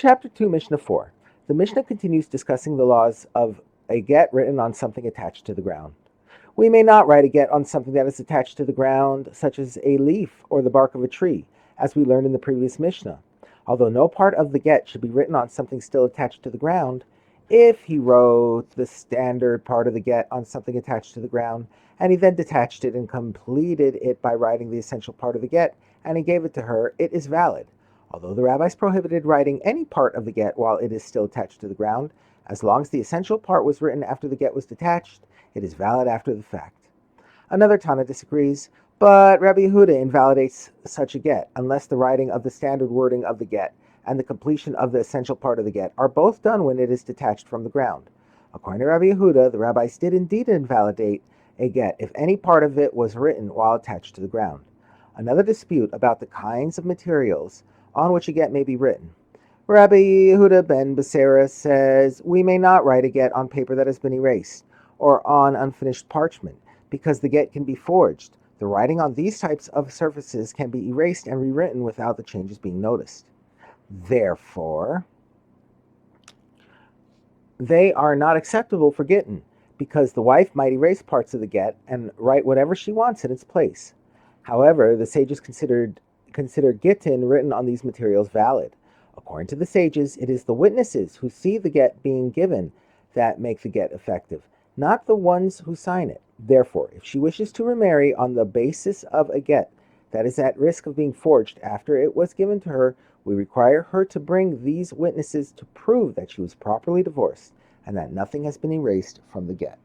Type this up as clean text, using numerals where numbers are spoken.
Chapter 2, Mishnah 4, the Mishnah continues discussing the laws of a get written on something attached to the ground. We may not write a get on something that is attached to the ground, such as a leaf or the bark of a tree, as we learned in the previous Mishnah. Although no part of the get should be written on something still attached to the ground, if he wrote the standard part of the get on something attached to the ground, and he then detached it and completed it by writing the essential part of the get, and he gave it to her, it is valid. Although the rabbis prohibited writing any part of the get while it is still attached to the ground, as long as the essential part was written after the get was detached, it is valid after the fact. Another Tana disagrees, but Rabbi Yehuda invalidates such a get unless the writing of the standard wording of the get and the completion of the essential part of the get are both done when it is detached from the ground. According to Rabbi Yehuda, the rabbis did indeed invalidate a get if any part of it was written while attached to the ground. Another dispute about the kinds of materials on which a get may be written. Rabbi Yehuda ben Becerra says, we may not write a get on paper that has been erased, or on unfinished parchment, because the get can be forged. The writing on these types of surfaces can be erased and rewritten without the changes being noticed. Therefore, they are not acceptable for Gittin, because the wife might erase parts of the get and write whatever she wants in its place. However, the sages consider Gittin written on these materials valid. According to the sages, it is the witnesses who see the get being given that make the get effective, not the ones who sign it. Therefore, if she wishes to remarry on the basis of a get that is at risk of being forged after it was given to her, we require her to bring these witnesses to prove that she was properly divorced and that nothing has been erased from the get.